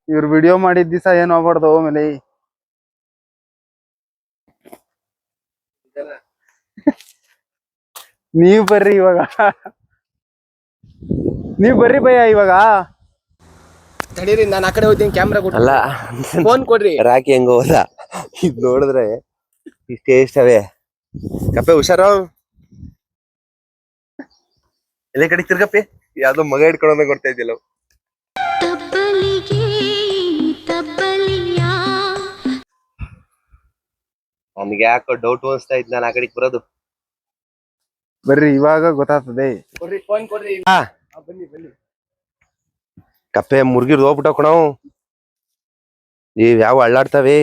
ಇವ್ರು ವಿಡಿಯೋ ಮಾಡಿದ ದಿವಸ ಏನ್ ಹೋಗ್ಬಾರ್ದು ಆಮೇಲೆ ನೀವ್ ಬರ್ರಿ ಇವಾಗ ನೀವ್ ಬರ್ರಿ ಭಯ್ಯ ಇವಾಗ ತಡೀರಿ ನಾನು ಆ ಕಡೆ ಹೋಗ್ತೀನಿ ಕ್ಯಾಮ್ರಾ ಕೊಟ್ಟು ಅಲ್ಲ ಫೋನ್ ಕೊಡ್ರಿ ರಾಕಿ ಹೆಂಗ ಹೋದ ಇದ್ ನೋಡಿದ್ರೆ ಇಷ್ಟೇ ಇಷ್ಟವೇ ಕಪ್ಪೆ ಹುಷಾರು ಎಲ್ಲ ಕಡೆ ತಿರ್ಗಪ್ಪಿ ಯಾವ್ದೋ ಮಗ ಹಿಡ್ಕೊಳ್ಳೋದ ಕೊಡ್ತಾ ಇದ್ದಿಲ್ಲ ನನ್ಗೆ ಯಾಕೋ ಡೌಟ್ ಅನ್ಸ್ತಾ ಇದ್ ನಾನು ಆ ಕಡೆಗೆ ಬರೋದು ಬರ್ರಿ ಇವಾಗ ಗೊತ್ತಾಗ್ತದೆ ಕೊಡ್ರಿ ಫೋನ್ ಕೊಡ್ರಿ ಬನ್ನಿ ಬನ್ನಿ ಕಪ್ಪೆ ಮುರ್ಗಿರ್ ಹೋಗ್ಬಿಟ್ಟ ಕಣೋ ಇವ್ ಯಾವ ಅಳ್ಳಾಡ್ತಾವೆ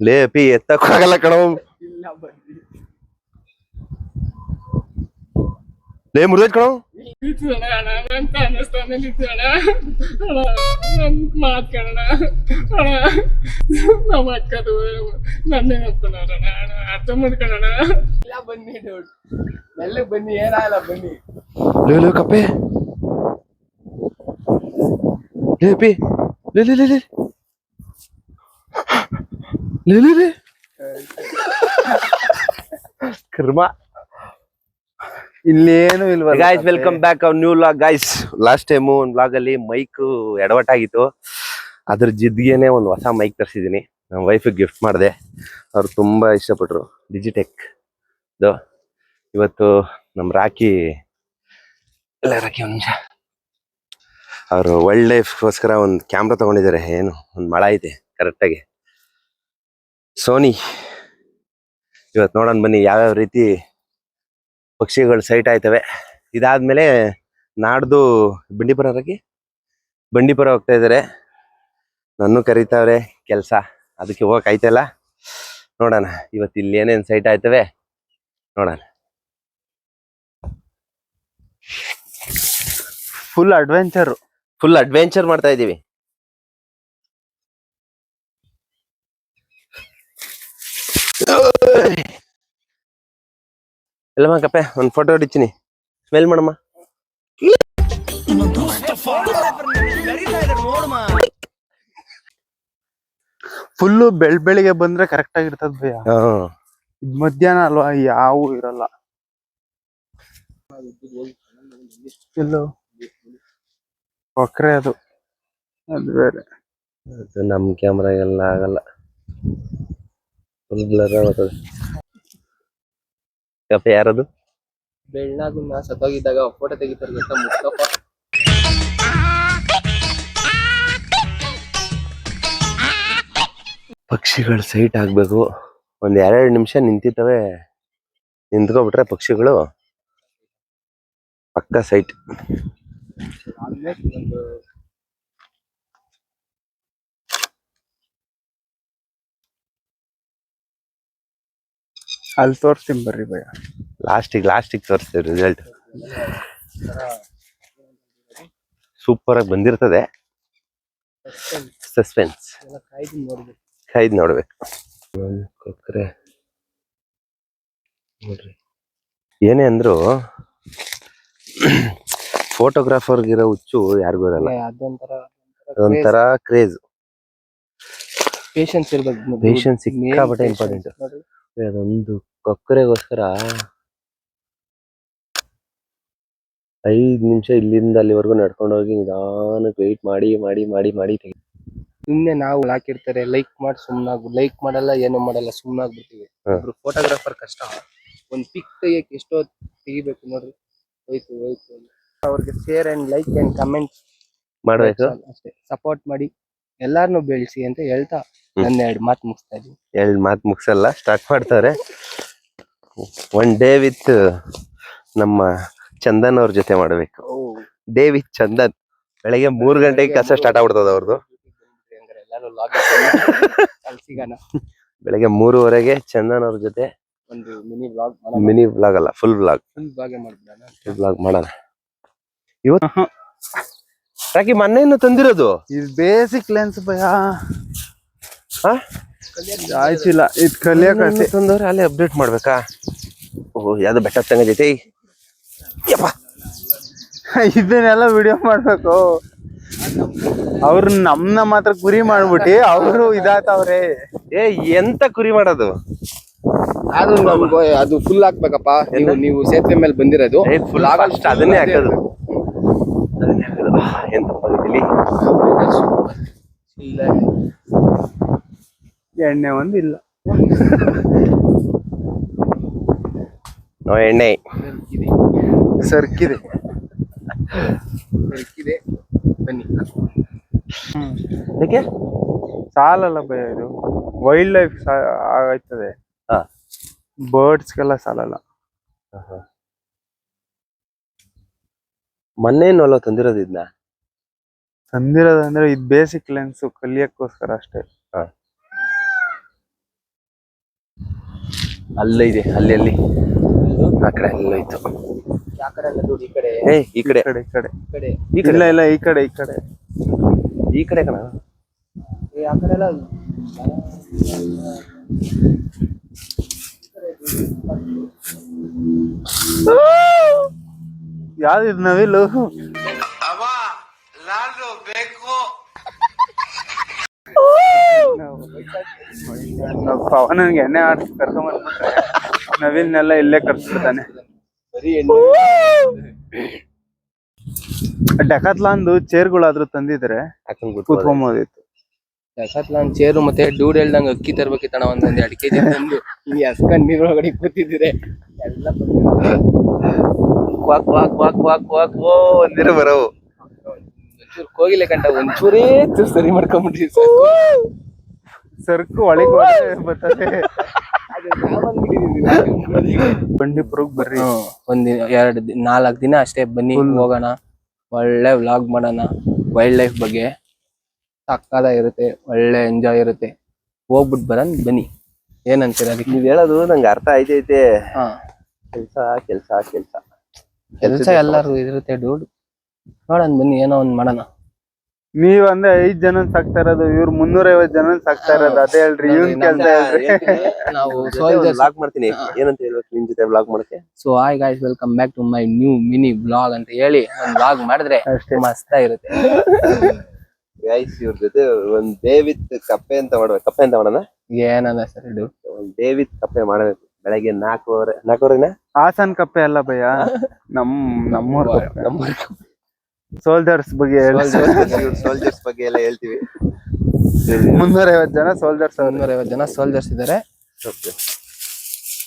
ಲೇ ಅಪ್ಪಿ ಎತ್ತಕ್ ಆಗಲ್ಲ ಕಣೋ ಇಲ್ಲ ಬನ್ನಿ ಲೇ ಮುರ್ದೈತ್ ಕಣೋ ಅಂತ ಅನ್ನಿಸ್ತಾನೆ ಮಾತ್ ಕೇಳೋಣ ನಮ್ಮ ಅಕ್ಕದು ನನ್ನೇ ನೋಡ್ಕೊಳ್ಳೋಣ ಅರ್ಥ ಮಾಡ್ಕೊಳ್ಳೋಣ ಇಲ್ಲ ಬನ್ನಿ ಡೌಟ್ ಮೆಲ್ಲಗೆ ಬನ್ನಿ ಏನಾಗಲ್ಲ ಬನ್ನಿ ಲೇ ಕಪ್ಪೆ ಲೇ ಅಪ್ಪಿ ಲೇ ಲೇ ಲೇ ಲೇ ಲೇ ಲೇ ಲೇ ಕರ್ಮ ಇಲ್ಲೇನು ಇಲ್ವಲ್ಲ ಗೈಸ್ ವೆಲ್ಕಮ್ ಬ್ಯಾಕ್ ಅವ್ರ new vlog guys last time ಒಂದ್ ವ್ಲಾಗ್ ಅಲ್ಲಿ ಮೈಕ್ ಎಡವಟ್ಟಾಗಿತ್ತು ಅದ್ರ ಜಿದ್ಗೆನೆ ಒಂದು ಹೊಸ ಮೈಕ್ ತರಿಸಿದೀನಿ ನಮ್ಮ ವೈಫ್ ಗಿಫ್ಟ್ ಮಾಡಿದೆ ಅವ್ರು ತುಂಬಾ ಇಷ್ಟಪಟ್ರು ಡಿಜಿಟೆಕ್ ಇವತ್ತು ನಮ್ ರಾಕಿ ಎಲ್ಲ ರಾಕಿ ಒಂದ್ ನಿಮಿಷ ಅವರು ವೈಲ್ಡ್ ಲೈಫ್ಗೋಸ್ಕರ ಒಂದು ಕ್ಯಾಮ್ರಾ ತಗೊಂಡಿದ್ದಾರೆ ಏನು ಒಂದು ಮಳ ಐತೆ ಕರೆಕ್ಟಾಗಿ ಸೋನಿ ಇವತ್ತು ನೋಡೋಣ ಬನ್ನಿ ಯಾವ್ಯಾವ ರೀತಿ ಪಕ್ಷಿಗಳು ಸೈಟ್ ಆಯ್ತವೆ ಇದಾದ್ಮೇಲೆ ನಾಡ್ದು ಬಂಡೀಪುರ ಹೋಗ್ತಾ ಇದಾರೆ ನನ್ನ ಕರೀತಾವ್ರೆ ಕೆಲ್ಸ ಅದಕ್ಕೆ ಹೋಗಕ್ ಆಯ್ತಲ್ಲ ನೋಡೋಣ ಇವತ್ತು ಇಲ್ಲಿ ಏನೇನ್ ಸೈಟ್ ಆಯ್ತವೆ ನೋಡೋಣ ಫುಲ್ ಅಡ್ವೆಂಚರ್ ಮಾಡ್ತಾ ಇದೀವಿ ಎಲ್ಲಮ್ಮ ಕಪ್ಪೆ ಒಂದ್ ಫೋಟೋ ಹೊಡಿತೀನಿ ಸ್ಮೆಲ್ ಮಾಡಮ್ಮ ಫುಲ್ಲು ಬೆಳಿಗ್ಗೆ ಬಂದ್ರೆ ಕರೆಕ್ಟ್ ಆಗಿರ್ತದ ಭಯ್ಯ ಮಧ್ಯಾಹ್ನ ಅಲ್ವಾ ಯಾವ ಇರಲ್ಲ ಎಲ್ಲೋ ಕೊಕ್ರೆ ಅದು ಬೇರೆ ನಮ್ ಕ್ಯಾಮ್ರಾ ಎಲ್ಲ ಆಗಲ್ಲ ಫುಲ್ ಬ್ಲರ್ ಆಗ್ತದೆ ಕಪ್ಪೆ ಯಾರದು ಬೆಳ್ಳಾಗುನ್ನ ಸತ್ತೋಗಿದ್ದಾಗ ಫೋಟೋ ತೆಗಿತಾರೆ ಗೊತ್ತಾ ಮುಸ್ತಫ ಪಕ್ಷಿಗಳು ಸೈಟ್ ಆಗ್ಬೇಕು ಒಂದ್ 2 ನಿಮಿಷ ನಿಂತಿರ್ತವೆ ನಿಂತ್ಕೊಬಿಟ್ರೆ ಪಕ್ಷಿಗಳು ಪಕ್ಕ ಸೈಟ್ ಅಲ್ಲಿ ತೋರಿಸ್ತೀನಿ ಬರ್ರಿ ಭಯ್ಯ ಲಾಸ್ಟಿಗೆ ತೋರಿಸ್ತೀವಿ ರಿಸಲ್ಟ್ ಸೂಪರ್ ಆಗಿ ಬಂದಿರ್ತದೆ ಸಸ್ಪೆನ್ಸ್ ಕಾಯ್ದು ನೋಡ್ಬೇಕು ಕೊಕ್ರೆ ನೋಡ್ರಿ ಏನೇ ಅಂದ್ರು ಫೋಟೋಗ್ರಾಫರ್ಗಿರೋ ಹುಚ್ಚು ಯಾರಿಗೂ ಇರಲ್ಲ ಅದೊಂಥರ ಕ್ರೇಜ್ ಪೇಷನ್ಸ್ ಇರ್ಬೇಕು ಪೇಷನ್ಸ್ ಸಿಕ್ಕಾಪಟ್ಟೆ ಇಂಪಾರ್ಟೆಂಟ್ ಅದೊಂದು ಕೊಕ್ಕರೆಗೋಸ್ಕರ 5 ನಿಮಿಷ ಇಲ್ಲಿಂದ ಅಲ್ಲಿವರೆಗೂ ನಡ್ಕೊಂಡು ಹೋಗಿ ನಿಧಾನಕ್ಕೆ ವೆಯ್ಟ್ ಮಾಡಿ ಸುಮ್ನೆ ನಾವು ಹಾಕಿರ್ತಾರೆ ಲೈಕ್ ಮಾಡಿ ಸುಮ್ನಾಗ್ ಲೈಕ್ ಮಾಡಲ್ಲ ಏನು ಮಾಡಲ್ಲ ಸುಮ್ನಾಗ್ಬಿಡ್ತೀವಿ ಒಬ್ರು ಫೋಟೋಗ್ರಾಫರ್ ಕಷ್ಟ ಒಂದ್ ಪಿಕ್ ತೆಗಿಯಕ್ಕೆ ಎಷ್ಟೋ ತೆಗಿಬೇಕು ನೋಡ್ರಿ ಹೋಯ್ತು ಅವ್ರಿಗೆ share and like and comment ಮಾಡ್ಬೇಕು ಅಷ್ಟೇ ಸಪೋರ್ಟ್ ಮಾಡಿ ಎಲ್ಲಾರನು ಬೆಳೆಸಿ ಅಂತ ಹೇಳ್ತಾ ನನ್ನ 2 ಮಾತು ಮುಗಿಸ್ತಾ ಇದೀನಿ 2 ಮಾತು ಮುಗಿಸಲ್ಲ ಸ್ಟಾರ್ಟ್ ಮಾಡ್ತಾರೆ ಒನ್ ಡೇ ವಿತ್ ನಮ್ಮ ಚಂದನ್ ಅವ್ರ ಜೊತೆ ಮಾಡ್ಬೇಕು ಡೇ ವಿತ್ ಚಂದನ್ ಬೆಳಗ್ಗೆ 3 ಗಂಟೆಗೆ ಕಸ ಸ್ಟಾರ್ಟ್ ಆಗ್ಬಿಡ್ತದ ಅವ್ರದ್ದು ಬೆಳಗ್ಗೆ 3:15ಗೆ ಚಂದನ್ ಅವ್ರ ಜೊತೆ ಒಂದು ಮಿನಿ ವ್ಲಾಗ್ ಅಲ್ಲ ಫುಲ್ ವ್ಲಾಗ್ ಮಾಡೋಣ ಇವತ್ತು ರಾಕಿ ಮೊನ್ನೆ ತಂದಿರೋದು ಇದು ಬೇಸಿಕ್ ಲೆನ್ಸ್ ಭಯ ಆಯ್ತಿಲ್ಲ ಇದು ಕಲಿಯಕ್ಕೆ ತಂದವ್ರೆ ಅಲ್ಲೇ ಅಪ್ಡೇಟ್ ಮಾಡ್ಬೇಕಾ ಓ ಯಾವ್ದು ಬೆಟ್ಟ ತಂಗೈತಿ ಯಪ್ಪ. ಇದನ್ನೆಲ್ಲ ವಿಡಿಯೋ ಮಾಡ್ಬೇಕು. ಅವ್ರು ನಮ್ನ ಮಾತ್ರ ಗುರಿ ಮಾಡ್ಬಿಟ್ಟಿ ಅವರು ಇದಾತವ್ರೆ. ಎಂತ ಕುರಿ ಮಾಡೋದು ಅದು ಅದು ಫುಲ್ ಹಾಕ್ಬೇಕಪ್ಪ. ನೀವು ಸೇತುವೆ ಮೇಲೆ ಬಂದಿರೋದು ಫುಲ್ ಅಷ್ಟು ಅದನ್ನೇ ಹಾಕೋದು. ಎಂತಪ್ಪಾಗಿದ್ದಲ್ಲಿ ಎಣ್ಣೆ ಒಂದು ಇಲ್ಲ. ಎಣ್ಣೆ ಸರ್ಕಿದೆ ಬನ್ನಿ. ಯಾಕೆ ಸಾಲಲ್ಲ ಭಯ, ಇದು ವೈಲ್ಡ್ ಲೈಫ್ ಆಯ್ತದೆ, ಬರ್ಡ್ಸ್ಗೆಲ್ಲ ಸಾಲಲ್ಲ. ಮೊನ್ನೇನು ತಂದಿರೋದು ಇದನ್ನ ತಂದಿರೋದಂದ್ರೆ ಇದು ಬೇಸಿಕ್ ಲೆನ್ಸ್ ಕಲಿಯಕ್ಕೋಸ್ಕರ ಅಷ್ಟೇ. ಅಲ್ಲೇ ಇದೆ, ಅಲ್ಲಿ ಆ ಕಡೆ ಎಲ್ಲ ಇತ್ತು. ಈ ಕಡೆ ಈ ಕಡೆ ಇಲ್ಲ ಈ ಕಡೆ ಕಣ. ಆ ಕಡೆ ಎಲ್ಲ ಯಾವ್ದು ನವಿಲು? ಪವನನ್ಗೆ ಎಣ್ಣೆ ಆಡ್ಸಿ ಕರ್ಕೊಂಡ್ಬಂದ್ಬಿಟ್ರೆ ನವಿಲ್ನೆಲ್ಲ ಇಲ್ಲೇ ಕರ್ಸ್ಬಿಡ್ತಾನೆ. ಡೆಕಾತ್ಲಾನ್ದು ಚೇರ್ಗಳಾದ್ರೂ ತಂದಿದ್ರೆ ಕೂತ್ಕೊಂಬೋದಿತ್ತು. ಡೆಕಾತ್ಲಾನ್ ಚೇರು ಮತ್ತೆ ಡೂಡ್ ಹೇಳ್ದಂಗ ಅಕ್ಕಿ ತರ್ಬೇಕಿತ್ತಣ, ಒಂದ್ 2 kg ತಂದು ಹಿಂಗೆ ಹಸ್ಕೊಂಡ್ ನೀರೊಳಗಡೆ ಕೂತಿದ್ರೆ ಎಲ್ಲ ಒಂದಿರ ಬರವು. ಒಂಚೂರು ಕೋಗಿಲೆ ಕಂಡ ಒಂಚೂರೇ ಸರಿ ಮಾಡ್ಕೊಂಡ್ಬಿಟ್ರಿ. ಸರ್ಕು ಒಳಗೆ ಬರ್ತದೆ. ಬಂಡೀಪುರಕ್ಕೆ ಬರ್ರಿ, ಒಂದ್ 4 ದಿನ ಅಷ್ಟೇ ಬನ್ನಿ, ಹೋಗೋಣ, ಒಳ್ಳೆ ವ್ಲಾಗ್ ಮಾಡೋಣ. ವೈಲ್ಡ್ ಲೈಫ್ ಬಗ್ಗೆ ಸಕ್ಕತ್ತಾಗಿರುತ್ತೆ, ಒಳ್ಳೆ ಎಂಜಾಯ್ ಇರುತ್ತೆ. ಹೋಗ್ಬಿಟ್ಟು ಬರೋಣ ಬನ್ನಿ. ಏನಂತೀರ ಅದಕ್ಕೆ? ನೀವ್ ಹೇಳೋದು ನಂಗೆ ಅರ್ಥ ಆಯ್ತೈತೆ. ಕೆಲ್ಸ ಎಲ್ಲಾರು ಇರುತ್ತೆ ಡೂಡ್. ನೋಡೋಣ ಬನ್ನಿ, ಏನೋ ಒಂದ್ ಮಾಡೋಣ. ನೀವ್ ಅಂದ್ರೆ 5 ಜನ ಸಾಕ್ತಾ ಇರೋದು, ಇವ್ರು 350 ಜನ ಸಾಕ್ತಾ ಇರೋದು. ಅದೇ ಹೇಳ್ರಿ, ಇವನ್ ಕೆಲ್ಸ ಹೇಳ್ರಿ. ನಾವು ವ್ಲಾಗ್ ಮಾಡ್ತೀನಿ, ಏನಂತ ಹೇಳ್ಬೇಕು ನಿಮ್ ಜೊತೆ ವ್ಲಾಗ್ ಮಾಡಕ್ಕೆ. So hi guys, welcome back to my new mini blog ಅಂತ ಹೇಳಿ ಒಂದ್ ವ್ಲಾಗ್ ಮಾಡಿದ್ರೆ ಮಸ್ತ್ ಇರುತ್ತೆ. ಗೈಸ್ ಇವ್ರ ಜೊತೆ ಒಂದ್ ಡೇ ವಿತ್ ಕಪ್ಪೆ ಅಂತ ಮಾಡ್ಬೇಕು. ಕಪ್ಪೆ ಅಂತ ಮಾಡೋಣ, ಏನದ ಸರ್ ಇದು? ಒಂದ್ ಡೇ ವಿತ್ ಕಪ್ಪೆ ಮಾಡಬೇಕು. ಬೆಳಗ್ಗೆ 4:30 ಹಾಸನ್ ಕಪ್ಪೆ ಅಲ್ಲ ಭಯ್ಯ, ನಮ್ಮೂರ್ ಸೋಲ್ಜರ್ಸ್ ಬಗ್ಗೆ ಸೋಲ್ಜರ್ಸ್ ಬಗ್ಗೆ ಎಲ್ಲ ಹೇಳ್ತೀವಿ. 350 ಜನ ಸೋಲ್ಜರ್ಸ್, 350 ಜನ ಸೋಲ್ಜರ್ಸ್ ಇದಾರೆ.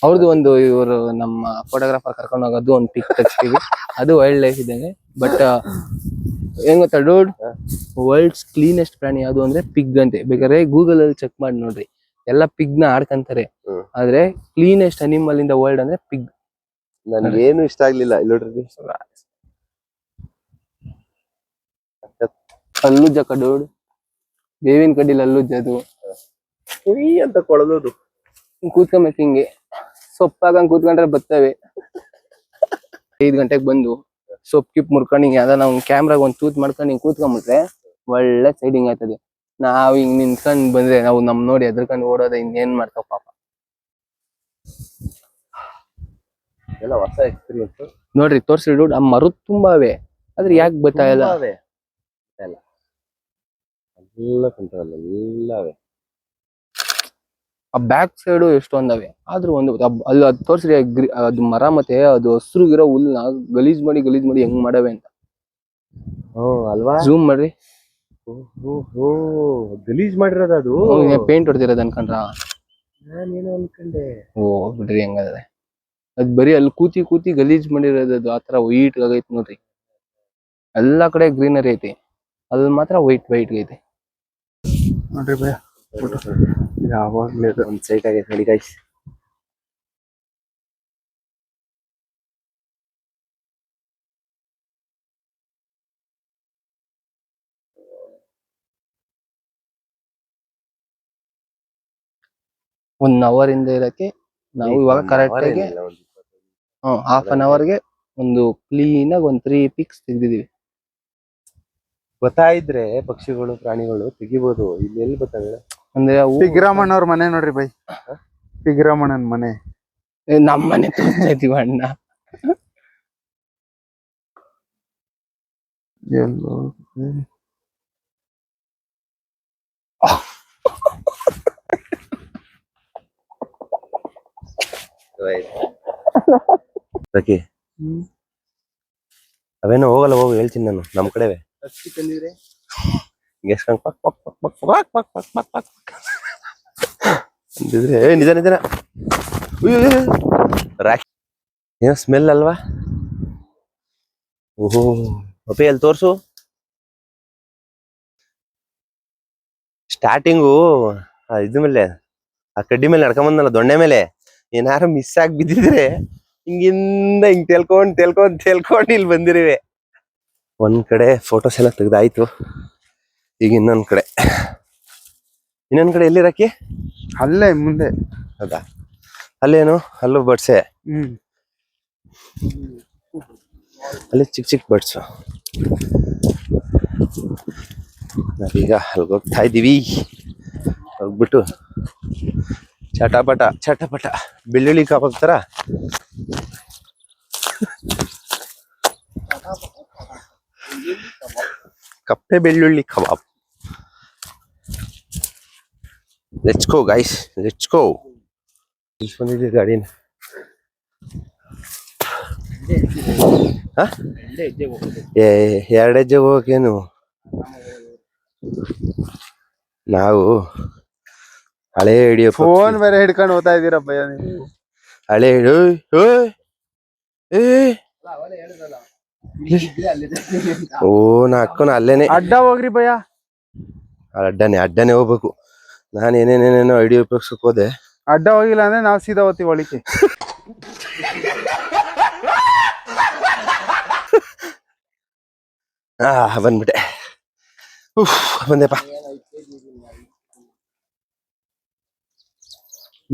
ಅವ್ರದ್ದು ಒಂದು, ಇವರು ನಮ್ಮ ಫೋಟೋಗ್ರಾಫರ್ ಕರ್ಕೊಂಡು ಹೋಗೋದು ಒಂದು ಪಿಕ್ ತೆಗಿತೀವಿ. ಅದು ವೈಲ್ಡ್ ಲೈಫ್ ಇದ್ದಂಗೆ. ಬಟ್ ಏನ್ ಗೊತ್ತಾ ಡೂಡ್, ವರ್ಲ್ಡ್ಸ್ ಕ್ಲೀನೆಸ್ಟ್ ಪ್ರಾಣಿ ಯಾವ್ದು ಅಂದ್ರೆ ಪಿಗ್ ಅಂತೆ. ಬೇಕಾದ್ರೆ ಗೂಗಲ್ ಅಲ್ಲಿ ಚೆಕ್ ಮಾಡಿ ನೋಡ್ರಿ, ಎಲ್ಲ ಪಿಗ್ ನ ಆಡ್ಕಂತಾರೆ. ಆದ್ರೆ cleanest animal in the world ಅಂದ್ರೆ ಪಿಗ್. ನನ್ಗೇನು ಇಷ್ಟ ಆಗ್ಲಿಲ್ಲ. ಇಲ್ಲಿ ನೋಡ್ರಿ, ಅಲ್ಲುಜ್ಜ ಡೂಡ್, ಬೇವಿನ ಕಡ್ಡಿಲಿ ಅಲ್ಲುಜ್ಜ. ಅದು ಅಂತ ಕೊಳೋದು ಕೂತ್ಕೊಂಬೇಕು, ಹಿಂಗೆ ಸೊಪ್ಪಾಗಂಗ್ ಕೂತ್ಕೊಂಡ್ರೆ ಬರ್ತವೆ. 5 ಗಂಟೆಗೆ ಬಂದು ಸೊಪ್ಪು ಕಿಪ್ ಮುರ್ಕೊಂಡು ಹಿಂಗೆ ಯಾವ್ದಾನ ನಾವು ಕ್ಯಾಮ್ರಾಗ ಒಂದ್ ತೂತ್ ಮಾಡ್ಕೊಂಡು ಹಿಂಗ್ ಕೂತ್ಕೊಂಡ್ಬಿಟ್ರೆ ಒಳ್ಳೆ ಸೈಡಿಂಗ್ ಆಯ್ತದೆ. ನಾವ್ ಹಿಂಗ್ ನಿಂತ್ಕೊಂಡ್ ಬಂದ್ರೆ ನಾವು ನಮ್ ನೋಡಿ ಎದ್ರಕೊಂಡು ಓಡೋದ, ಇನ್ನೇನ್ ಮಾಡ್ತಾವ ಪಾಪ. ಎಲ್ಲ ಹೊಸ ಎಕ್ಸ್ಪೀರಿಯನ್ಸ್ ನೋಡ್ರಿ, ತೋರ್ಸಿ ಡೂಡ್, ಆ ಮರದ್ ತುಂಬಾ ಅವೆ, ಆದ್ರೆ ಯಾಕೆ ಬರ್ತಾ ಇಲ್ಲ? ಎಲ್ಲ ಕಂಟ್ರೋಲ್ ಎಲ್ಲವೇ. ಆ ಬ್ಯಾಕ್ ಸೈಡ್ ಎಷ್ಟೊಂದವೆ, ಆದ್ರೂ ಒಂದು ಅಲ್ಲಿ ಅದು ತೋರ್ಸ್ರಿ, ಅದು ಮರ ಮತ್ತೆ ಅದು ಹಸ್ರುಗಿರೋ ಹುಲ್ನ ಗಲೀಜ್ ಮಾಡಿ ಹೆಂಗ್ ಮಾಡವೆ ಅಂತ. ಅಲ್ವಾ, ಜೂಮ್ ಮಾಡ್ರಿ. ಗಲೀಜ್ ಮಾಡಿರೋದು ಅದು, ಪೇಂಟ್ ಹೊಡೆದಿರೋದು ಅನ್ಕೊಂಡ್ರ? ನಾನೇನೋ ಅನ್ಕೊಂಡೆ. ಬಿಡ್ರಿ, ಹೆಂಗಾದ್ರೆ ಅದ್ ಬರೀ ಅಲ್ಲಿ ಕೂತಿ ಗಲೀಜ್ ಮಾಡಿರೋದು. ಅದು ಆತರ ವೈಟ್ ಆಗೈತಿ ನೋಡ್ರಿ. ಎಲ್ಲಾ ಕಡೆ ಗ್ರೀನರಿ ಐತಿ, ಅಲ್ಲಿ ಮಾತ್ರ ವೈಟ್ ಐತಿ ನೋಡ್ರಿ ಭಯ. ಯಾವಾಗ್ಲೇ ಒಂದ್ ಸೈಟ್ ಆಗೈತೆ ನೋಡಿ ಗೈಸ್. ಒನ್ ಅವರ್ ಇಂದ ಇರಕ್ಕೆ ನಾವು ಇವಾಗ ಕರೆಕ್ಟ್ ಆಗಿ ಹಾಫ್ ಅನ್ ಅವರ್ಗೆ ಒಂದು ಕ್ಲೀನ್ ಆಗಿ ಒಂದು 3 ಪಿಕ್ಸ್ ತೆಗ್ದಿದೀವಿ. ಗೊತ್ತಾಯಿದ್ರೆ ಪಕ್ಷಿಗಳು ಪ್ರಾಣಿಗಳು ತೆಗಿಬಹುದು. ಇಲ್ಲಿ ಎಲ್ಲಿ ಗೊತ್ತಾಗಲ್ಲ ಅಂದ್ರೆ ಪಿಗ್ರಾಮಣ್ಣವ್ರ ಮನೆ ನೋಡ್ರಿ ಬೈ, ಪಿಗ್ರಾಮಣ್ಣನ ಮನೆ. ನಮ್ಮನೆ ತೋರಿಸ್ತಾ ಇದೀವಿ ಅಣ್ಣ. ಎಲ್ಲೋ ರಕಿ ಅವೇನೋ ಹೋಗಲ್ಲ, ಹೋಗು ಹೇಳ್ತೀನಿ ನಾನು. ನಮ್ ಕಡೆವೆ ಅಕ್ಕಿ ತಂದಿದ್ರೆ ಗೆಸ್ಕೊಂಡ್ ಪಕ್ ಪಕ್ ಪಕ್ ಪಕ್ ಪಕ್ ಪಕ್ ಪಕ್ ಪಕ್ ಪಕ್ ಅಂದಿದ್ರೆ ನಿಜ ನಿಜನ. ರಾಕಿ ಏನೋ ಸ್ಮೆಲ್ ಅಲ್ವಾ? ಓಹೋ ಅಪ್ಪಿ ಅಲ್ಲಿ ತೋರ್ಸು. ಸ್ಟಾರ್ಟಿಂಗು ಇದ್ರ ಮೇಲೆ ಆ ಕಡ್ಡಿ ಮೇಲೆ ನಡ್ಕೊಂಬಂದಲ್ಲ, ದೊಣ್ಣೆ ಮೇಲೆ ಏನಾರು ಮಿಸ್ ಆಗಿ ಬಿದ್ದಿದ್ರೆ ಹಿಂಗಿಂದ ಹಿಂಗ್ ತೇಲ್ಕೊಂಡ್ ಇಲ್ಲಿ ಬಂದಿರುವೆ. ಒಂದ್ ಕಡೆ ಫೋಟೋಸ್ ಎಲ್ಲ ತೆಗ್ದಾಯ್ತು. ಈಗ ಇನ್ನೊಂದ್ ಕಡೆ ಎಲ್ಲಿ ರಾಕಿ? ಅಲ್ಲೇ ಮುಂದೆ. ಹೌದಾ? ಅಲ್ಲೇನು? ಅಲ್ಲೂ ಬಡ್ಸೆ. ಅಲ್ಲಿ ಚಿಕ್ಕ ಚಿಕ್ಕ ಬಡ್ಸು. ನಾವೀಗ ಅಲ್ಗೆ ಹೋಗ್ತಾ ಇದ್ದೀವಿ. ಹೋಗ್ಬಿಟ್ಟು ಚಟಪಟ ಬೆಳ್ಳುಳ್ಳಿ ಕಬಾಬ್ ತರ ಕಪ್ಪೆ ಬೆಳ್ಳುಳ್ಳಿ ಕಬಾಬ್. Let's go guys, let's go. ಬಂದಿದ್ದೀವಿ ಗಾಡಿನ. ಎರಡು ಹೆಜ್ಜೆ ಹೋಗೇನು? ನಾವು ಹಳೆ ಹಿಡಿಯೋ ಫೋನ್ ಬೇರೆ ಹಿಡ್ಕೊಂಡು ಹೋಗ್ತಾ ಇದೀರಪ್ಪ ನೀವು. ಹಳೆ ಓ ನಾ ಅಕ್ಕನ ಅಲ್ಲೇನೆ ಅಡ್ಡ ಹೋಗ್ರಿ ಭಯ. ಅಡ್ಡನೆ ಹೋಗ್ಬೇಕು. ನಾನು ಏನೇನೇನೇನೋ ಐಡಿಯಾ ಉಪಯೋಗಿಸಕ್ ಹೋದೆ. ಅಡ್ಡ ಹೋಗಿಲ್ಲ ಅಂದ್ರೆ ನಾವು ಸೀದಾ ಹೋಗ್ತೀವಿ ಒಳಿಕೆ. ಬಂದ್ಬಿಟ್ಟೆ. ಬಂದೆಪ್ಪ.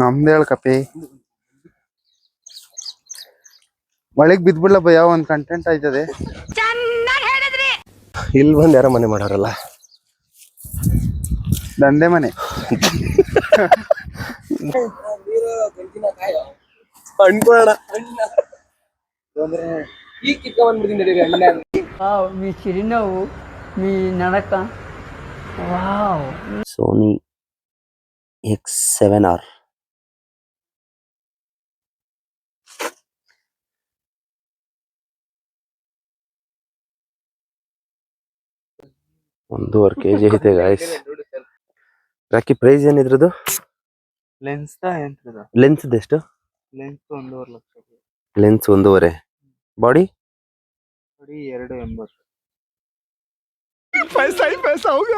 ನಮ್ದು ಹೇಳ್ಕಪ್ಪಿ. ಒಳಗ್ ಬಿದ್ಬಿಡ್ಲ ಭಯ, ಒಂದ್ ಕಂಟೆಂಟ್ ಆಯ್ತದೆ. ಇಲ್ಲಿ ಬಂದ್ ಯಾರೋ ಮನೆ ಮಾಡೋರಲ್ಲ, ದಂಧೆ ಮನೆ. ಅನ್ಕೋಣ ಈಗ ಕಿತ್ಕೊಂಡ್ಬಂದ್ಬಿಟ್ಟಿದ್ದೀನಿ. మీ చిరునవ్వు మీ నడక వావ్. Sony X7R. ಒಂದೂವರೆ kg ಐತೆ ಗಾಯ್ಸ್. ರಾಕಿ ಪ್ರೈಸ್ ಏನಿದ್ರದು? ಲೆನ್ಸ್ ಎಂತದ? ಲೆನ್ಸ್ ಎಷ್ಟು? ಲೆನ್ಸ್ 1.5 ಲಕ್ಷ. ಲೆನ್ಸ್ 1.5. ಬಾಡಿ 2.80. ಪೈಸಾ ಹೋಗ.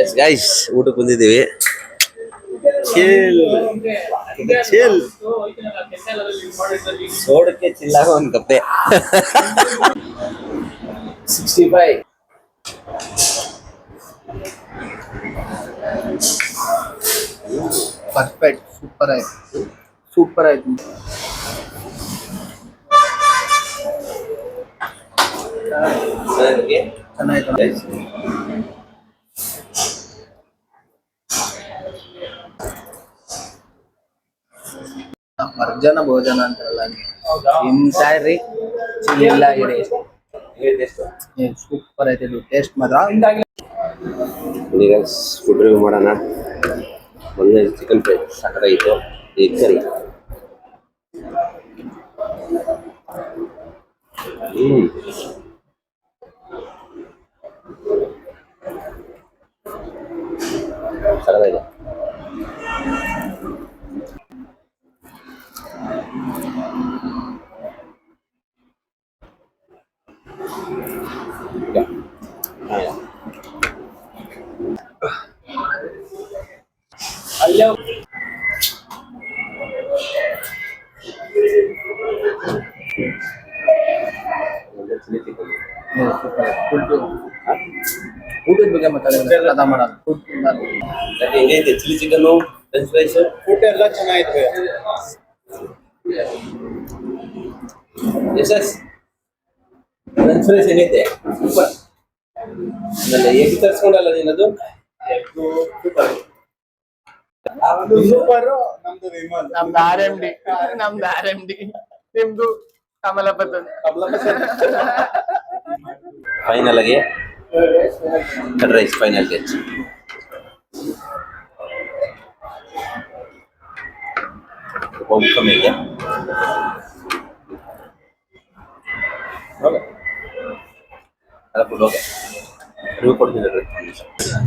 ಎಸ್ ಗೈಸ್, ಊಟಕ್ಕೆ ಬಂದಿದ್ದೀವಿ. ಸೋಡಕ್ಕೆ ಚಿಲ್ಲಾಗ ಒಂದು ಕಪ್ಪೆ. 65. ಪರ್ಫೆಕ್ಟ್. ಸೂಪರ್ ಆಯ್ತು. ಚೆನ್ನಾಯ್ತು. ಮರ್ಜನ ಭೋಜನ ಅಂತಾರಲ್ಲ, ತಿಂತಾರ್ರಿ, ಚಿಲ್ಲ ಇದೆ. ಸೂಪರ್ ಐತೆ ಟೇಸ್ಟ್ ಮಾತ್ರ. ಈಗ ಫುಡ್ ರಿವ್ಯೂ ಮಾಡೋಣ. ಮೊನ್ನೆ ಚಿಕನ್ ಫ್ರೈ ಸಕ್ಕತ್ತಾಗಿತ್ತು. ಎಗ್ ಕರಿ ಸಕ್ಕತ್ತಾಗಿದೆ. ಅಲ್ಲೇ ಊಟದ ಬಗ್ಗೆ ಮಾತಾಡೋದು. ಹೆಂಗೈತೆ ಚಿಲ್ಲಿ ಚಿಕನ್, ಫ್ರೆಂಚ್ ಫ್ರೈಸ್? ಊಟ ಎಲ್ಲ ಚೆನ್ನಾಗಿದೆ. ಫ್ರೆಂಚ್ ಫ್ರೈಸ್ ಹೆಂಗೈತೆ? ಸೂಪರ್. ಆಮೇಲೆ ಎಗ್ ತರಿಸ್ಕೊಂಡಲ್ಲ ನೀನದು? ಸೂಪರ್. ನಮ್ದು RMD. ನಮ್ದು RMD. ನಿಮ್ದು ಕಮಲ ಪತನ್. ಫೈನಲ್ ಆಗಿ ಕರ್ಡ್ ರೈಸ್ ಫೈನಲ್ ಗೆಚ್. ಕಮ್ಮಿಗೆ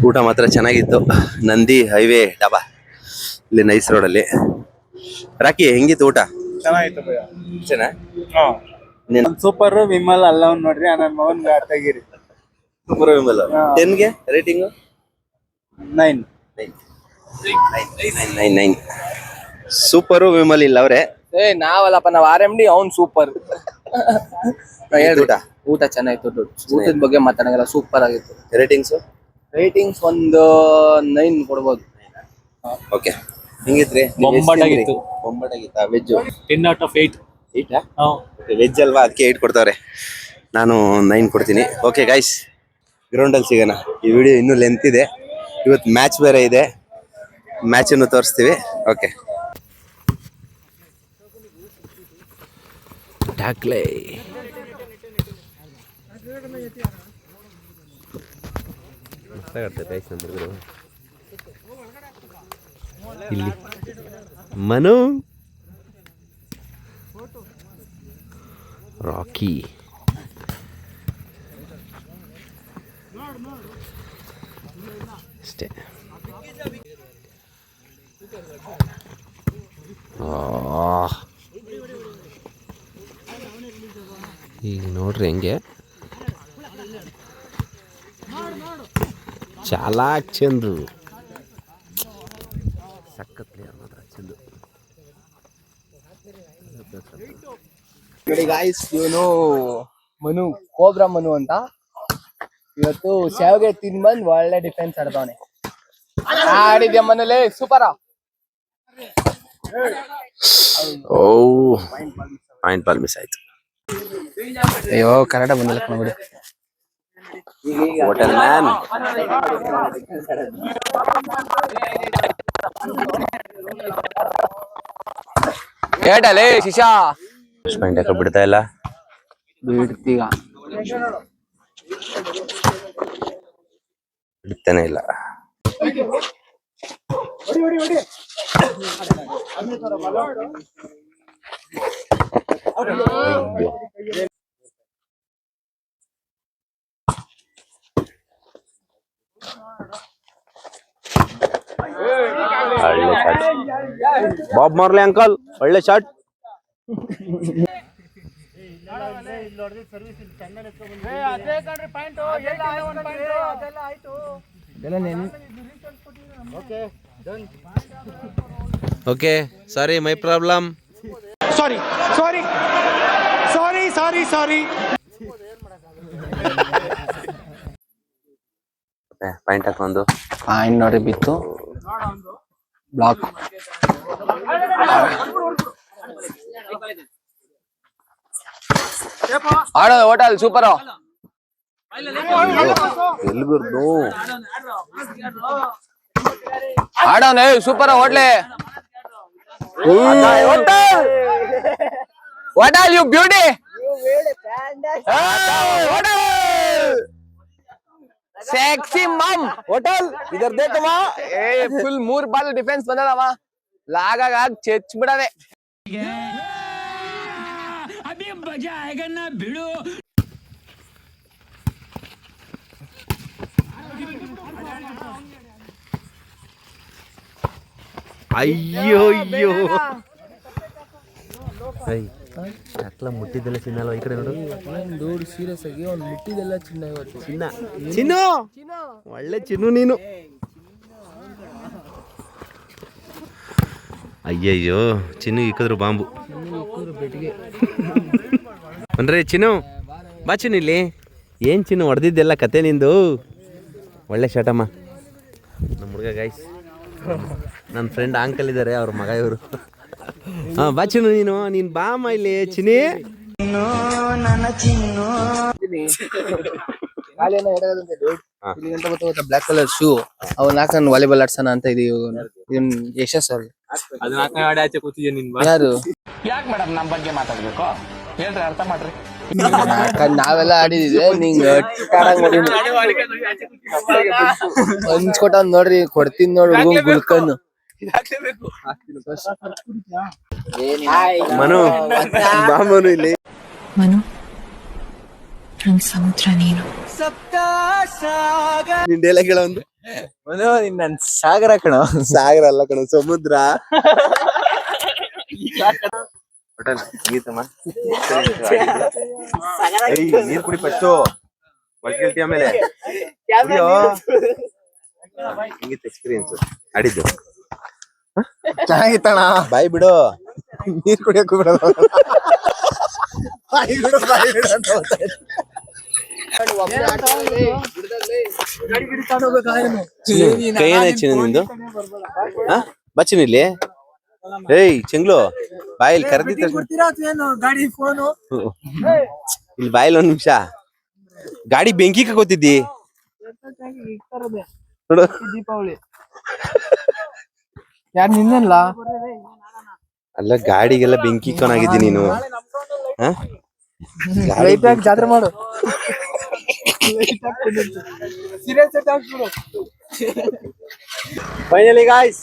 ಊಟ ಮಾತ್ರ ಚೆನ್ನಾಗಿತ್ತು. ನಂದಿ ಹೈವೇ ಡಾಬಾ ಇಲ್ಲಿ ನೈಸ್ ರೋಡಲ್ಲಿ. ರಾಕಿ ಹೆಂಗಿತ್ತು ಊಟ? ಚೆನ್ನಾಗಿತ್ತು ಭಯ. ಚೆನ್ನಾ ಸೂಪರ್ ವಿಮಲ್ ಅಲ್ಲ ನೋಡ್ರಿ ನನ್ನ ಮಗನ್ ತೆಗೀರಿ. ಸೂಪರ್ ವಿಮಲ್ 10ಗೆ ರೇಟಿಂಗ್ 9. ಸೂಪರು ವಿಮಲ್ ಇಲ್ಲ ಅವ್ರೆ. ನಾವಲ್ಲಪ್ಪ, ನಾವ್ RMD, ಅವ್ನ್ ಸೂಪರ್. ಊಟ ಊಟ ಚೆನ್ನಾಗಿತ್ತು. ಊಟದ ಬಗ್ಗೆ ಮಾತಾಡಂಗಿಲ್ಲ, ಸೂಪರ್ ಆಗಿತ್ತು. ರೇಟಿಂಗ್ಸ್ ಒಂದು 9 ಕೊಡ್ಬೋದು. ಓಕೆ, ಹೆಂಗಿತ್ರಿ? ಬೊಂಬಾಟಾಗಿತ್ತಾ? Veg 10 out of 8. 8 ವೆಜ್ ಅಲ್ವಾ, ಅದಕ್ಕೆ 8 ಕೊಡ್ತಾವ್ರೆ. ನಾನು 9 ಕೊಡ್ತೀನಿ. ಓಕೆ ಗೈಸ್, ಗ್ರೌಂಡಲ್ಲಿ ಸಿಗೋಣ. ಈ ವಿಡಿಯೋ ಇನ್ನೂ ಲೆಂತ್ ಇದೆ. ಇವತ್ತು ಮ್ಯಾಚ್ ಬೇರೆ ಇದೆ, ಮ್ಯಾಚನ್ನು ತೋರಿಸ್ತೀವಿ. ಓಕೆ, ಟಾಕ್ಲೆ ಇಲ್ಲಿ ಮನು ರಾಕಿ ಅಷ್ಟೇ. ಈಗ ನೋಡ್ರಿ ಹೆಂಗೆ ಚಾಲಾಕ್ ಚಂದ್ರು, ಸಖತ್ ಪ್ಲೇಯರ್ ಮಾತ್ರ ಚಂದ್ರು. ನೋಡಿ ಗಾಯ್ಸ್, ಇವನು ಮನು, ಕೋಬ್ರಾ ಮನು ಅಂತ. ಇವತ್ತು ಶಾವಿಗೆ ತಿನ್ಬಂದ್ ಒಳ್ಳೆ ಡಿಫೆನ್ಸ್ ಆಡ್ತಾವನೆ. ಆಡಿದ್ಯಾ ಮನೇಲಿ? ಸೂಪರ. ಓ, ಪಾಯಿಂಟ್ ಬಾಲ್ ಮಿಸ್ ಆಯ್ತು. ಅಯ್ಯೋ, ಕನ್ನಡ ಬಂದಿಲ್ಲ ನೋಡಿ. ಹೋಟೆಲ್ ಮ್ಯಾನ್ ಕೇಟಲೇ ಶಿಶಾ, ಪಾಯಿಂಟ್ ಯಾಕೆ ಬಿಡ್ತಾ ಇಲ್ಲ? ಬಿಡ್ತೀಗ ಬಿಡ್ತಾನೆ ಇಲ್ಲ. ಒಳ್ಳೆ ಶಾಟ್ ಬಾಬ್ ಮಾರ್ಲೆ ಅಂಕಲ್, ಒಳ್ಳೆ shot. Okay, sorry, my problem. Sorry. Point ಹಾಕೊಂಡು ಪಾಯಿಂಟ್ ನೋಡಿ ಬಿತ್ತು. ಬ್ಲಾಕ್. ಆಡೋ ಹೋಟೆಲ್ ಸೂಪರ್. ಎಲ್ಗುರ್ದು ಆಡೋಣ ಸೂಪರ್ ಹೋಟ್ಲೆ. What are you beauty? Sexy मम होटल इधर देख मां, ए फुल 3 बाल डिफेंस ಬಂದದವ. ಲಾಗಾಗ ಚೆಚ್ ಬಿಡವೆ. अभी मजा आएगा ना भिड़ो. ಅಯ್ಯೋ ಅಯ್ಯೋ, ಅಟ್ಲ ಮುಟ್ಟಿದ್ದೆಲ್ಲ ಚಿನ್ನಲ್ವ? ಈ ಕಡೆ ನೋಡು, ದೊಡ್ಡ ಸೀರಿಯಸ್ ಆಗಿ ಅವ್ನು ಮುಟ್ಟಿದೆಲ್ಲ ಚಿನ್ನ. ಇವತ್ತು ಚಿನ್ನು, ಒಳ್ಳೆ ಚಿನ್ನು ನೀನು. ಅಯ್ಯಯ್ಯೋ, ಚಿನ್ನು ಇಕ್ಕಿದ್ರು ಬಾಂಬು. ಅಂದ್ರೆ ಚಿನ್ನು ಬಾ, ಚಿನ್ನು ಇಲ್ಲಿ. ಏನು ಚಿನ್ನು ಹೊಡೆದಿದ್ದೆಲ್ಲ ಕತೆ ನಿಂದು? ಒಳ್ಳೆ ಶಾಟಮ್ಮ ನಮ್ಮ ಹುಡುಗ. ಗಾಯ್ಸ್, ನನ್ನ ಫ್ರೆಂಡ್ ಅಂಕಲ್ ಇದ್ದಾರೆ, ಅವ್ರ ಮಗ ಇವರು. ಹಾಂ, ಬಾ ಚಿನ್ನು, ನೀನು ಬಾ ಅಮ್ಮ ಇಲ್ಲಿ. ಚಿನ್ನಿ, ಇಲ್ಲಿ ಗಂಟ ಗೊತ್ತಾ ಬ್ಲಾಕ್ ಕಲರ್ ಶೂ ಅವ್ನ ಹಾಕೊಂಡು ವಾಲಿಬಾಲ್ ಆಡ್ಸೋಣ ಅಂತ ಇದೀವಿ. ಇವನ್ ಯಶಸ್ ಅವ್ರು ಅದನ್ನ ಹಾಕೊಂಡು ಆಡಿ ಆಚೆ ಕೂತಿದ್ಯಾ ನಿನ್ ಯಾರು ಯಾಕೆ ಮೇಡಮ್ ನಮ್ಮ ಬಗ್ಗೆ ಮಾತಾಡ್ಬೇಕು ಹೇಳ್ರಿ ಅರ್ಥ ಮಾಡ್ರಿ ನಾವೆಲ್ಲ ಆಡಿದಿದೆ ನಿಂಗ್ ಹಂಚ್ಕೊಟ್ಟ ನೋಡ್ರಿ ಕೊಡ್ತೀನಿ ನೋಡ್ರಿ ಗುಲ್ಕನ್ ಮನು ಮಾಮನು ಇಲ್ಲಿ ಮನು ನನ್ ಸಮುದ್ರ ನೀನು. ನಿನ್ ಡೈಲಾಗ್ ಹೇಳ ಒಂದು. ನನ್ ಸಾಗರ ಕಣ. ಸಾಗರ ಅಲ್ಲ ಕಣ, ಸಮುದ್ರ. ಗೀತಮ್ಮ ನೀರ್ ಕುಡಿ ಫಸ್ಟು, ಕೇಳ್ತಿ ಆಮೇಲೆ ಎಕ್ಸ್ಪೀರಿಯನ್ಸ್ ಆಡಿದ್ದು ಚೆನ್ನಾಗಿತ್ತಣ. ಬಾಯ್ ಬಿಡು, ನೀರ್ ಕುಡಿಯಕ್ಕೂ ಬಿಡಲ್ಲ. ಕೈ ಏನಾಯ್ತು ನಿಂದು? ಬಚ್ಚಿನ ಇಲ್ಲಿ. ಏಯ್ ಚೆಂಗ್ಲು ಬಾಯಲ್ಲಿ ಕರೆದಿದ್ದ ಇಲ್ಲಿ ಬಾಯಲ್ಲಿ ಒಂದ್ ನಿಮಿಷ ಗಾಡಿ ಬೆಂಕಿ ಕಕ್ಕೋತಿದ್ದಿ ನೋಡು. ದೀಪಾವಳಿ ಯಾರು ನಿನ್ನಲ್ಲ ಅಲ್ಲ ಗಾಡಿಗೆಲ್ಲ ಬೆಂಕಿ ಆಗಿದ್ದಿ ನೀನು. ಜಾತ್ರೆ ಮಾಡು. ಫೈನಲಿ ಗಾಯ್ಸ್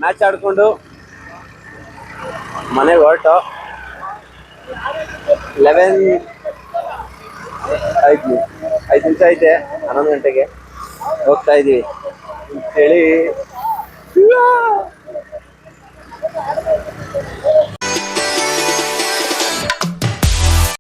ಮ್ಯಾಚ್ ಆಡ್ಕೊಂಡು ಮನೆಗೆ ಹೊರಟು 5 ನಿಮಿಷ ಐತೆ 11 ಗಂಟೆಗೆ ಹೋಗ್ತಾ ಇದೀವಿ ಅಂತೇಳಿ